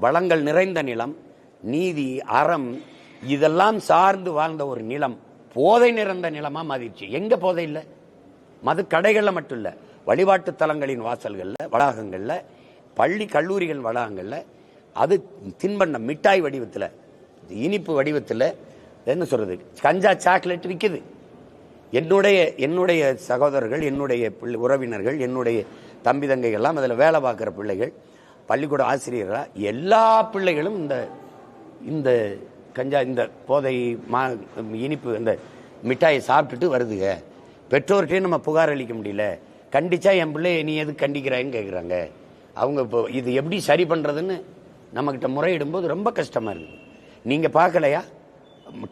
வளங்கள் நிறைந்த நிலம், நீதி, அறம் இதெல்லாம் சார்ந்து வாழ்ந்த ஒரு நிலம் போதை நிறைந்த நிலமா மாறிடுச்சு. எங்க போதை இல்லை? மது கடைகள்ல மட்டும் இல்ல, வழிபாட்டு தலங்களின் வாசல்கள்ல, வளாகங்கள்ல, பள்ளி கல்லூரிகள் வளாகங்கள்ல, அது தின்பண்டம் மிட்டாய் வடிவத்தில், இனிப்பு வடிவத்தில், என்ன சொல்றது, கஞ்சா சாக்லேட் விற்குது. என்னுடைய சகோதரர்கள், என்னுடைய உறவினர்கள், என்னுடைய தம்பி தங்கைகள்லாம் அதில் வேலை பார்க்குற பிள்ளைகள், பள்ளிக்கூட ஆசிரியர்களா எல்லா பிள்ளைகளும் இந்த கஞ்சா, இந்த போதை, இனிப்பு, இந்த மிட்டாயை சாப்பிட்டுட்டு வருதுங்க. பெற்றோர்கிட்டே நம்ம புகார் அளிக்க முடியல. கண்டிச்சா என் பிள்ளைய நீ எது கண்டிக்கிறான்னு கேட்குறாங்க. அவங்க இப்போ இது எப்படி சரி பண்ணுறதுன்னு நம்மக்கிட்ட முறையிடும்போது ரொம்ப கஷ்டமாக இருக்குது. நீங்கள் பார்க்கலையா?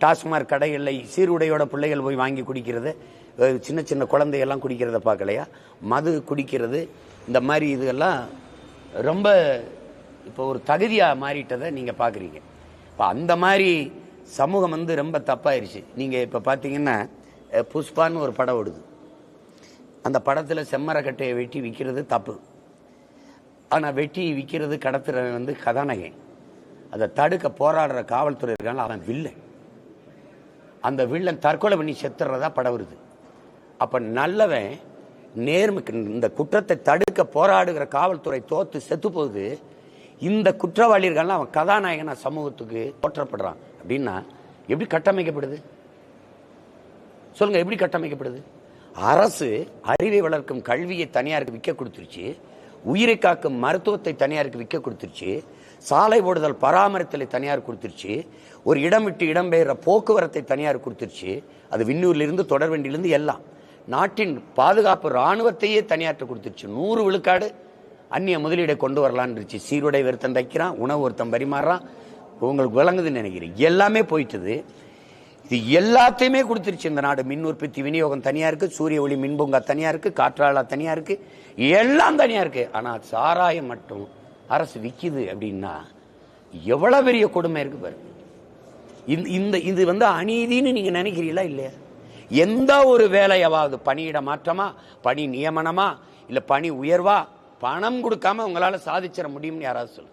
டாஸ்மாக் கடைகளில் சீருடையோட பிள்ளைகள் போய் வாங்கி குடிக்கிறது, சின்ன சின்ன குழந்தைகள்லாம் குடிக்கிறத பார்க்கலையா? மது குடிக்கிறது, இந்த மாதிரி இதெல்லாம் ரொம்ப இப்போ ஒரு தகுதியாக மாறிட்டதை நீங்கள் பார்க்குறீங்க. இப்போ அந்த மாதிரி சமூகம் ரொம்ப தப்பாயிருச்சு. நீங்கள் இப்போ பார்த்தீங்கன்னா புஷ்பான்னு ஒரு படம் ஓடுது. அந்த படத்தில் செம்மரக்கட்டையை வெட்டி விற்கிறது தப்பு. ஆனால் வெட்டி விற்கிறது, கடத்துற கதாநாயகன். அதை தடுக்க போராடுற காவல்துறை இருக்காங்க, அவன் வில்லன். அந்த வில்லன் தற்கொலை பண்ணி செத்துறதா படம் வருது. அப்போ நல்லவன் நேர்மைக்கு இந்த குற்றத்தை தடுக்க போராடுகிற காவல்துறை தோத்து செத்து போகுது. இந்த குற்றவாளிகள் அவன் கதாநாயகனா சமூகத்துக்கு போற்றப்படுறான் அப்படின்னா எப்படி கட்டமைக்கப்படுது சொல்லுங்க? எப்படி கட்டமைக்கப்படுது? அரசு அறிவை வளர்க்கும் கல்வியை தனியாருக்கு விற்க கொடுத்துருச்சு, உயிரை காக்கும் மருத்துவத்தை தனியாருக்கு விற்க கொடுத்துருச்சு, சாலை ஓடுதல் பராமரித்தலை தனியார் கொடுத்துருச்சு, ஒரு இடம் விட்டு இடம்பெயர்ற போக்குவரத்தை தனியார் கொடுத்துருச்சு. அது விண்ணூர்லிருந்து தொடர்வண்டியிலிருந்து எல்லாம். நாட்டின் பாதுகாப்பு இராணுவத்தையே தனியார்ட்ட கொடுத்துருச்சு. 100 விழுக்காடு அந்நிய முதலீடை கொண்டு வரலான்னு. சீருடை ஒருத்தன் தைக்கிறான், உணவு ஒருத்தன் பரிமாறான். உங்களுக்கு விளங்குதுன்னு நினைக்கிறேன். எல்லாமே போயிட்டுது. இது எல்லாத்தையுமே கொடுத்துருச்சு இந்த நாடு. மின் உற்பத்தி விநியோகம் தனியா இருக்கு, சூரிய ஒளி மின்பூங்கா தனியா இருக்கு, காற்றாலா தனியா இருக்கு, எல்லாம் தனியா இருக்கு. ஆனா சாராயம் மட்டும் அரசு விக்குது அப்படின்னா எவ்வளவு பெரிய கொடுமை இருக்கு பாரு. இது அநீதின்னு நீங்க நினைக்கிறீங்களா இல்லையா? எந்த ஒரு வேலையாவது, பணியிட மாற்றமா, பணி நியமனமா, இல்ல பணி உயர்வா, பணம் கொடுக்காம உங்களால சாதிச்சிட முடியும்னு யாராவது சொல்லு.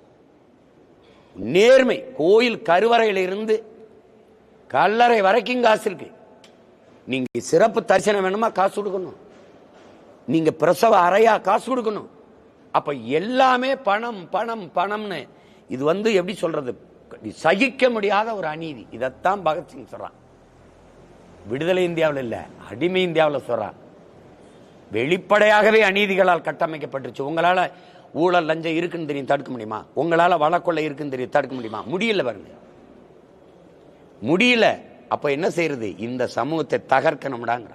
நேர்மை. கோயில் கருவறையில இருந்து கல்லறை வரைக்கும் காசு இருக்கு. நீங்க சிறப்பு தரிசனம் வேணுமா காசு கொடுக்கணும், நீங்க பிரசவ அறையா காசு கொடுக்கணும். அப்ப எல்லாமே பணம் பணம் பணம்னு. இது எப்படி சொல்றது, சகிக்க முடியாத ஒரு அநீதி. இதத்தான் பகத்சிங் சொல்றான். விடுதலை இந்தியாவில் இல்ல, அடிமை இந்தியாவில் சொல்றான். வெளிப்படையாகவே அநீதிகளால் கட்டமைக்கப்பட்டுருச்சு. உங்களால ஊழல் லஞ்சம் இருக்குன்னு தெரியும், தடுக்க முடியுமா? உங்களால வழக்கொள்ளை இருக்குன்னு தெரியும், தடுக்க முடியுமா? முடியல பாருங்க, முடியல. அப்ப என்ன செய்யறது? இந்த சமூகத்தை தகர்க்கணும்டாங்க.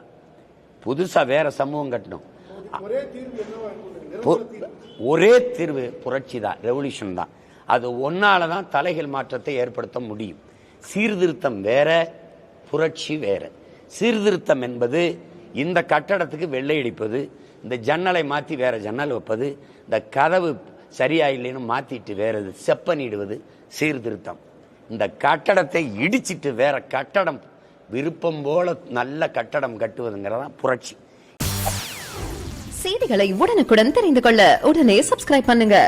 புதுசா வேற சமூகம் கட்டணும். ஒரே தீர்வு புரட்சி தான், ரெவல்யூஷன் தான். அது ஒன்னாலதான் தலைகள் மாற்றத்தை ஏற்படுத்த முடியும். சீர்திருத்தம் வேற, புரட்சி வேற. சீர்திருத்தம் என்பது இந்த கட்டடத்துக்கு வெள்ளை அடிப்பது, இந்த ஜன்னலை மாற்றி வேற ஜன்னல் வைப்பது, இந்த கதவு சரியா இல்லைன்னு மாத்திட்டு வேற செப்பனிடுவது சீர்திருத்தம். இந்த கட்டடத்தை இடிச்சிட்டு வேற கட்டடம் விருப்பம் போல நல்ல கட்டடம் கட்டுவதுங்கிறதான் புரட்சி. செய்திகளை உடனுக்குடன் தெரிந்து கொள்ள உடனே சப்ஸ்கிரைப் பண்ணுங்க.